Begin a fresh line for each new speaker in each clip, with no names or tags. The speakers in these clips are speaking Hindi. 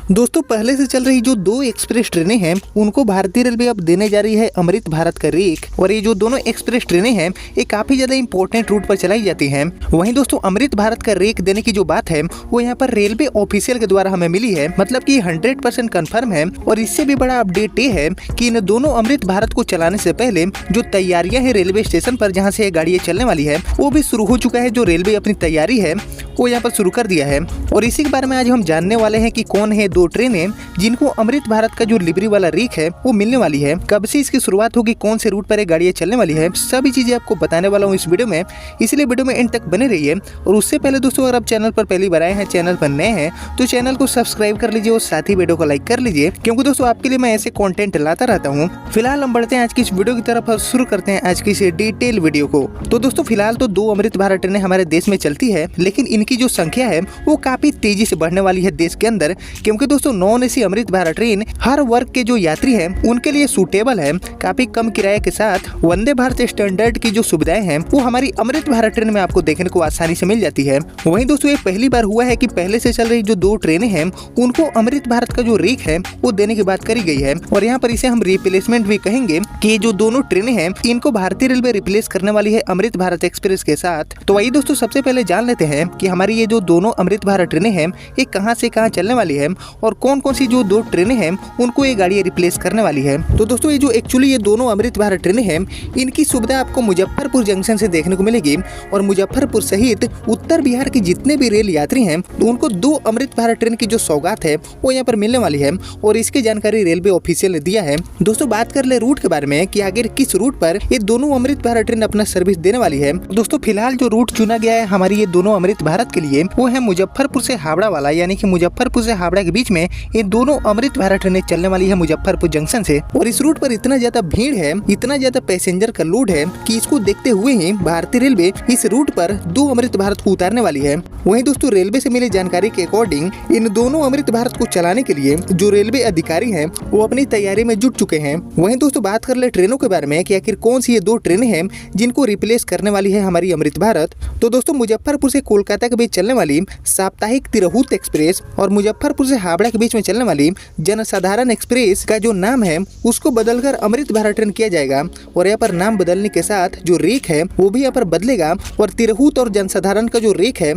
दोस्तों पहले से चल रही जो दो एक्सप्रेस ट्रेनें हैं उनको भारतीय रेलवे अब देने जा रही है अमृत भारत का रेक। और ये जो दोनों एक्सप्रेस ट्रेनें हैं ये काफी ज्यादा इंपॉर्टेंट रूट पर चलाई जाती हैं। वहीं दोस्तों अमृत भारत का रेक देने की जो बात है वो यहाँ पर रेलवे ऑफिशियल के द्वारा हमें मिली है, मतलब कि 100% कन्फर्म है। और इससे भी बड़ा अपडेट ये है कि इन दोनों अमृत भारत को चलाने से पहले जो तैयारियां है रेलवे स्टेशन पर जहाँ से ये गाड़ियाँ चलने वाली है वो भी शुरू हो चुका है। जो रेलवे अपनी तैयारी है वो यहाँ पर शुरू कर दिया है। और इसी के बारे में आज हम जानने वाले हैं कि कौन है दो ट्रेनें जिनको अमृत भारत का जो लिबरी वाला रेक है वो मिलने वाली है, कब से इसकी शुरुआत होगी, कौन से रूट पर ये गाड़ियाँ चलने वाली है, सभी चीजें आपको बताने वाला हूँ इस वीडियो में। इसलिए वीडियो में एंड तक बने रहिए। और उससे पहले दोस्तों अगर आप चैनल पर पहली बार आए हैं, चैनल पर नए हैं तो चैनल को सब्सक्राइब कर लीजिए और साथ ही वीडियो को लाइक कर लीजिए, क्योंकि दोस्तों आपके लिए मैं ऐसे कंटेंट लाता रहता हूँ। फिलहाल हम बढ़ते हैं आज की इस वीडियो की तरफ और शुरू करते हैं आज की इस डिटेल वीडियो को। तो दोस्तों फिलहाल तो दो अमृत भारत ट्रेनें हमारे देश में चलती है, लेकिन इनकी जो संख्या है वो काफी तेजी से बढ़ने वाली है देश के अंदर, क्योंकि दोस्तों non AC Amrit Bharat train हर वर्ग के जो यात्री हैं उनके लिए सूटेबल है। काफी कम किराए के साथ वंदे भारत स्टैंडर्ड की जो सुविधाएं हैं वो हमारी अमृत भारत ट्रेन में आपको देखने को आसानी से मिल जाती है। वहीं दोस्तों ये पहली बार हुआ है कि पहले से चल रही जो दो ट्रेनें हैं उनको अमृत भारत का जो रेक है वो देने की बात करी गई है। और यहाँ पर इसे हम रिप्लेसमेंट भी कहेंगे कि ये जो दोनों ट्रेनें हैं इनको भारतीय रेलवे रिप्लेस करने वाली है अमृत भारत एक्सप्रेस के साथ। तो वही दोस्तों सबसे पहले जान लेते हैं कि हमारी ये जो दोनों अमृत भारत ट्रेनें हैं ये कहां से कहां चलने वाली है और कौन कौन सी जो दो ट्रेनें हैं उनको ये गाड़ियां रिप्लेस करने वाली है। तो दोस्तों ये जो एक्चुअली ये दोनों अमृत भारत ट्रेनें हैं इनकी सुविधा आपको मुजफ्फरपुर जंक्शन से देखने को मिलेगी। और मुजफ्फरपुर सहित उत्तर बिहार के जितने भी रेल यात्री हैं तो उनको दो अमृत भारत ट्रेन की जो सौगात है वो यहाँ पर मिलने वाली है और इसकी जानकारी रेलवे ऑफिशियल ने दिया है। दोस्तों बात कर ले रूट के बारे में कि आखिर किस रूट पर ये दोनों अमृत भारत ट्रेन अपना सर्विस देने वाली है। दोस्तों फिलहाल जो रूट चुना गया है हमारी ये दोनों अमृत भारत के लिए वो है मुजफ्फरपुर से हावड़ा वाला, यानी कि मुजफ्फरपुर से हावड़ा के बीच में ये दोनों अमृत भारत ट्रेनें चलने वाली है मुजफ्फरपुर जंक्शन से। और इस रूट पर इतना ज्यादा भीड़ है, इतना ज्यादा पैसेंजर का लोड है कि इसको देखते हुए ही भारतीय रेलवे इस रूट पर दो अमृत भारत को उतारने वाली है। वहीं दोस्तों रेलवे से मिली जानकारी के अकॉर्डिंग इन दोनों अमृत भारत को चलाने के लिए जो रेलवे अधिकारी हैं वो अपनी तैयारी में जुट चुके हैं। वहीं दोस्तों बात कर ले ट्रेनों के बारे में कि आखिर कौन सी ये दो ट्रेनें हैं जिनको रिप्लेस करने वाली है हमारी अमृत भारत। तो दोस्तों मुजफ्फरपुर से कोलकाता के बीच चलने वाली साप्ताहिक तिरहुत एक्सप्रेस और मुजफ्फरपुर से हावड़ा के बीच में चलने वाली जनसाधारण एक्सप्रेस का जो नाम है उसको बदलकर अमृत भारत ट्रेन किया जाएगा। और यहाँ पर नाम बदलने के साथ जो रेक है वो भी यहाँ पर बदलेगा और तिरहुत और जनसाधारण का जो रेक है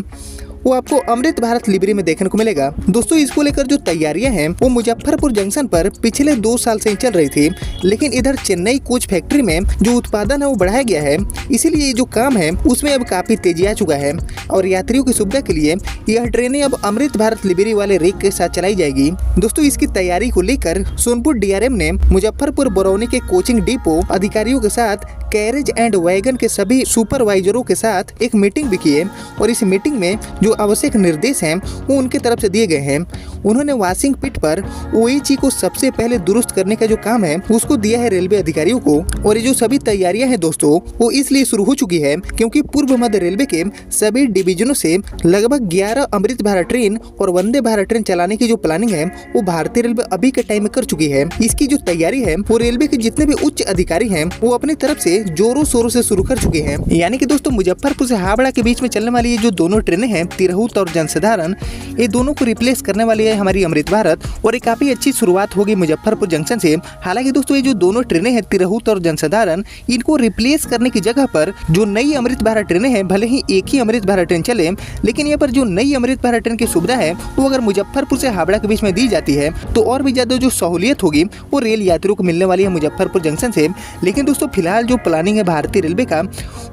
वो आपको अमृत भारत लिबरी में देखने को मिलेगा। दोस्तों इसको लेकर जो तैयारियां हैं वो मुजफ्फरपुर जंक्शन पर पिछले 2 साल से ही चल रही थी, लेकिन इधर चेन्नई कोच फैक्ट्री में जो उत्पादन है वो बढ़ाया गया है, इसीलिए जो काम है उसमें अब काफी तेजी आ चुका है। और यात्रियों की सुविधा के लिए यह ट्रेनें अब अमृत भारत लिबरी वाले रेक के साथ चलाई जाएगी। दोस्तों इसकी तैयारी को लेकर सोनपुर DRM ने मुजफ्फरपुर बरौनी के कोचिंग डिपो अधिकारियों के साथ कैरेज एंड वैगन के सभी सुपरवाइजरों के साथ एक मीटिंग भी की है। और इस मीटिंग में जो आवश्यक निर्देश हैं वो उनके तरफ से दिए गए हैं। उन्होंने वाशिंग पिट पर OHE को सबसे पहले दुरुस्त करने का जो काम है उसको दिया है रेलवे अधिकारियों को। और ये जो सभी तैयारियां हैं दोस्तों वो इसलिए शुरू हो चुकी है क्योंकि पूर्व मध्य रेलवे के सभी डिवीजनों से लगभग 11 अमृत भारत ट्रेन और वंदे भारत ट्रेन चलाने की जो प्लानिंग है वो भारतीय रेलवे अभी के टाइम में कर चुकी है। इसकी जो तैयारी है वो रेलवे के जितने भी उच्च अधिकारी हैं वो अपनी तरफ से जोरों शोरों से शुरू कर चुके हैं। यानी कि दोस्तों मुजफ्फरपुर से हावड़ा के बीच में चलने वाली ये जो दोनों ट्रेनें हैं तिरहुत और जनसाधारण, ये दोनों को रिप्लेस करने वाली है हमारी अमृत भारत। और एक काफी अच्छी शुरुआत होगी मुजफ्फरपुर जंक्शन से। हालांकि दोस्तों ये जो दोनों ट्रेनें हैं तिरहुत और जनसाधारण, इनको रिप्लेस करने की जगह पर जो नई अमृत भारत ट्रेनें हैं, भले ही एक ही अमृत भारत ट्रेन चले, लेकिन यहाँ पर जो नई अमृत भारत ट्रेन की सुविधा है वो अगर मुजफ्फरपुर से हावड़ा के बीच में दी जाती है तो और भी ज्यादा जो सहूलियत होगी वो रेल यात्रियों को मिलने वाली है मुजफ्फरपुर जंक्शन से। लेकिन दोस्तों फिलहाल जो प्लानिंग है भारतीय रेलवे का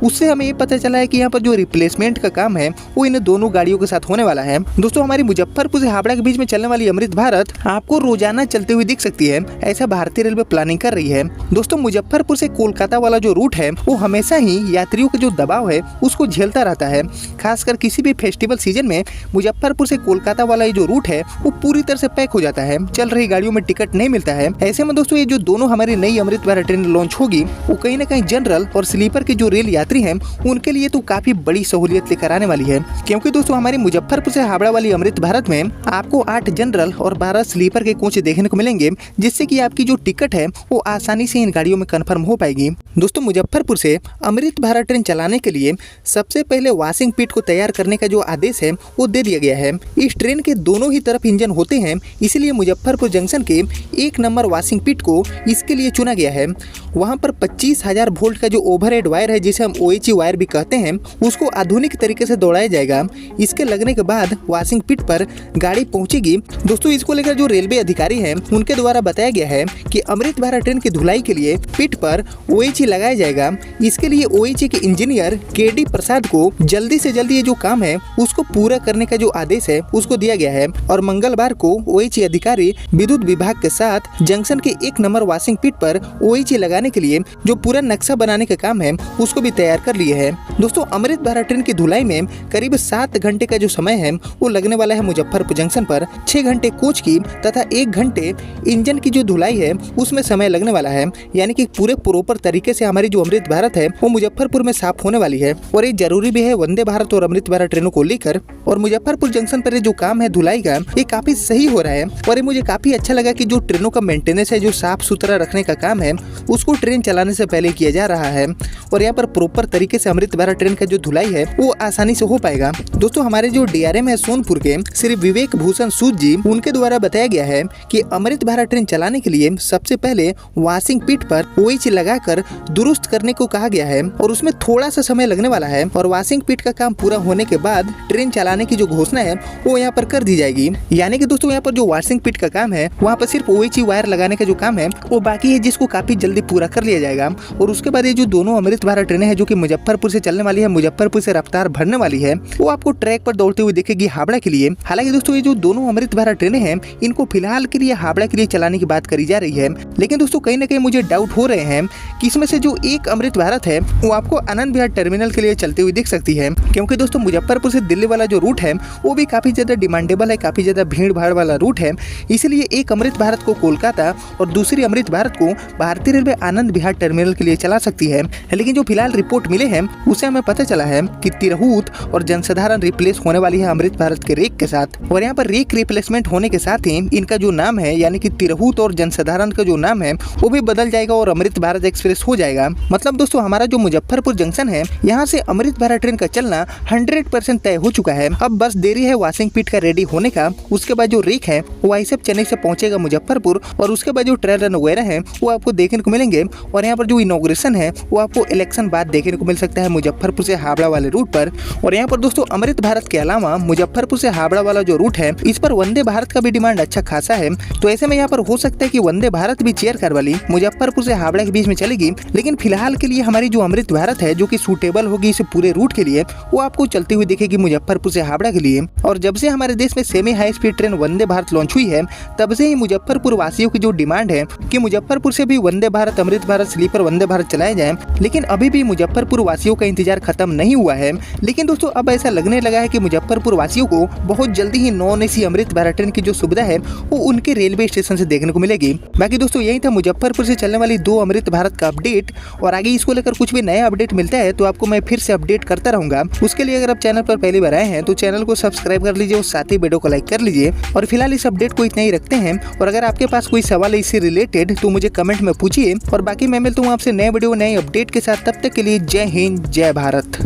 उससे हमें ये पता चला है कि यहाँ पर जो रिप्लेसमेंट का काम है वो इन दोनों गाड़ियों के साथ होने वाला है। दोस्तों हमारी मुजफ्फरपुर से हावड़ा के बीच में चलने वाली अमृत भारत आपको रोजाना चलते हुए दिख सकती है, ऐसा भारतीय रेलवे प्लानिंग कर रही है। दोस्तों मुजफ्फरपुर से कोलकाता वाला जो रूट है वो हमेशा ही यात्रियों का जो दबाव है उसको झेलता रहता है। खासकर किसी भी फेस्टिवल सीजन में मुजफ्फरपुर से कोलकाता वाला ये जो रूट है वो पूरी तरह से पैक हो जाता है, चल रही गाड़ियों में टिकट नहीं मिलता है। ऐसे में दोस्तों ये जो दोनों हमारी नई अमृत भारत ट्रेन लॉन्च होगी वो कहीं ना कहीं जनरल और स्लीपर के जो रेल यात्री हैं उनके लिए तो काफी बड़ी सहूलियत लेकर आने वाली है, क्योंकि दोस्तों हमारी मुजफ्फरपुर से हावड़ा वाली अमृत भारत में आपको 8 जनरल और 12 स्लीपर के कोच देखने को मिलेंगे, जिससे कि आपकी जो टिकट है वो आसानी से इन गाड़ियों में कंफर्म हो पाएगी। दोस्तों मुजफ्फरपुर से अमृत भारत ट्रेन चलाने के लिए सबसे पहले वॉशिंग पिट को तैयार करने का जो आदेश है वो दे दिया गया है। इस ट्रेन के दोनों ही तरफ इंजन होते हैं, इसलिए मुजफ्फरपुर जंक्शन के 1 नंबर वॉशिंग पिट को इसके लिए चुना गया है। वहाँ पर 25,000 वोल्ट का जो ओवरहेड वायर है, जिसे हम OHE वायर भी कहते हैं, उसको आधुनिक तरीके से दौड़ाया जाएगा। इसके लगने के बाद वॉशिंग पिट पर गाड़ी पहुंचेगी। दोस्तों इसको लेकर जो रेलवे अधिकारी हैं उनके द्वारा बताया गया है कि अमृत भारत ट्रेन की धुलाई के लिए पिट पर OHE लगाया जाएगा। इसके लिए OHE के इंजीनियर KD प्रसाद को जल्दी से जल्दी ये जो काम है उसको पूरा करने का जो आदेश है उसको दिया गया है और मंगलवार को OHE अधिकारी विद्युत विभाग के साथ जंक्शन के 1 नंबर वॉशिंग पिट पर OHE लगाने के लिए जो पूरा नक्शा बनाने का काम है उसको भी तैयार कर लिए है। दोस्तों अमृत भारत ट्रेन की धुलाई में करीब 7 घंटे का जो समय है वो लगने वाला है मुजफ्फरपुर जंक्शन पर। 6 घंटे कोच की तथा 1 घंटे इंजन की जो धुलाई है उसमें समय लगने वाला है, यानी कि पूरे प्रॉपर तरीके से हमारी जो अमृत भारत है वो मुजफ्फरपुर में साफ होने वाली है। और ये जरूरी भी है वंदे भारत और अमृत भारत ट्रेनों को लेकर। और मुजफ्फरपुर जंक्शन पर जो काम है धुलाई का, ये काफी सही हो रहा है और ये मुझे काफी अच्छा लगा कि जो ट्रेनों का मेंटेनेंस है, जो साफ सुथरा रखने का काम है, उसको ट्रेन चलाने से पहले किया जा रहा है और यहाँ पर प्रॉपर तरीके से अमृत भारत ट्रेन का जो धुलाई है वो आसानी से हो पाएगा। दोस्तों हमारे जो DRM है सोनपुर के श्री विवेक भूषण सूद जी, उनके द्वारा बताया गया है कि अमृत भारत ट्रेन चलाने के लिए सबसे पहले वॉशिंग पिट पर OHE लगाकर दुरुस्त करने को कहा गया है और उसमें थोड़ा सा समय लगने वाला है और वॉशिंग पिट का काम पूरा होने के बाद ट्रेन चलाने की जो घोषणा है वो यहाँ पर कर दी जाएगी। यानी कि दोस्तों यहाँ पर जो वॉशिंग पिट का काम है वहाँ पर सिर्फ OHE वायर लगाने का जो काम है वो बाकी है, जिसको काफी जल्दी पूरा कर लिया जाएगा। और उसके बाद ये जो दोनों अमृत भारत ट्रेनें हैं जो कि मुजफ्फरपुर से चलने वाली है, मुजफ्फरपुर से रफ्तार भरने वाली है, वो आपको ट्रैक पर दौड़ते हुए दिखेगी हावड़ा के लिए। हालांकि दोस्तों ये जो दोनों अमृत भारत ट्रेनें हैं इनको फिलहाल के लिए हावड़ा के लिए चलाने की बात करी जा रही है, लेकिन दोस्तों कहीं ना कहीं मुझे डाउट हो रहे हैं कि इसमें से जो एक अमृत भारत है वो आपको आनंद विहार टर्मिनल के लिए चलते हुए दिख सकती है, क्योंकि दोस्तों मुजफ्फरपुर से दिल्ली वाला जो रूट है वो भी काफी ज्यादा डिमांडेबल है, काफी ज्यादा भीड़ भाड़ वाला रूट है। इसलिए एक अमृत भारत को कोलकाता और दूसरी अमृत भारत को भारतीय रेलवे आनंद विहार टर्मिनल के लिए चला सकती है। लेकिन जो फिलहाल रिपोर्ट मिले हैं उससे हमें पता चला है कि तिरहुत और जनसाधारण रिप्लेस होने वाली है अमृत भारत के रेक के साथ, और यहाँ पर रेक रिप्लेसमेंट होने के साथ ही इनका जो नाम है यानी कि तिरहुत और जनसाधारण का जो नाम है वो भी बदल जाएगा और अमृत भारत एक्सप्रेस हो जाएगा। मतलब दोस्तों हमारा जो मुजफ्फरपुर जंक्शन है यहाँ से अमृत भारत ट्रेन का चलना 100% तय हो चुका है। अब बस देरी है वॉशिंग पिट का रेडी होने का। उसके बाद जो रेक है वो ऐसे चेन्नई से पहुंचेगा मुजफ्फरपुर और उसके बाद जो ट्रेल रन वगैरह है वो आपको देखने को मिलेंगे। और यहाँ पर जो इनॉग्रेशन है वो आपको इलेक्शन बाद देखने को मिल सकता है मुजफ्फरपुर से हावड़ा वाले रूट पर। और यहाँ पर दोस्तों अमृत भारत के अलावा मुजफ्फरपुर से हावड़ा वाला जो रूट है इस पर वंदे भारत का भी डिमांड अच्छा खासा है। तो ऐसे में यहाँ पर हो सकता है कि वंदे भारत भी चेयर कार वाली मुजफ्फरपुर से हावड़ा के बीच में चलेगी, लेकिन फिलहाल के लिए हमारी जो अमृत भारत है जो कि सूटेबल होगी इस पूरे रूट के लिए वो आपको चलती हुई दिखेगी मुजफ्फरपुर से हावड़ा के लिए। और जब से हमारे देश में semi high speed train Vande Bharat launch हुई है तब से ही मुजफ्फरपुर वासियों की जो डिमांड है कि मुजफ्फरपुर से भी वंदे भारत अमृत भारत स्लीपर वंदे भारत चलाए जाए, लेकिन अभी भी मुजफ्फरपुर वासियों का इंतजार खत्म नहीं हुआ है। लेकिन दोस्तों अब ऐसा लगने लगा है कि मुजफ्फरपुर वासियों को बहुत जल्दी ही non AC Amrit Bharat train की जो सुविधा है वो उनके रेलवे स्टेशन से देखने को मिलेगी। बाकी दोस्तों यही था मुजफ्फरपुर से चलने वाली 2 अमृत भारत का अपडेट, और आगे इसको लेकर कुछ भी नया अपडेट मिलता है तो आपको मैं फिर से अपडेट करता रहूंगा। उसके लिए अगर आप चैनल पर पहली बार आए हैं तो चैनल को सब्सक्राइब कर लीजिए और साथ ही वीडियो को लाइक कर लीजिए। और फिलहाल इस अपडेट को इतना ही रखते हैं, और अगर आपके पास कोई सवाल है इससे रिलेटेड तो मुझे कमेंट में पूछिए। और बाकी मैं मिलता हूँ आपसे नए वीडियो नए अपडेट के साथ, तब तक के लिए जय हिंद जय भारत।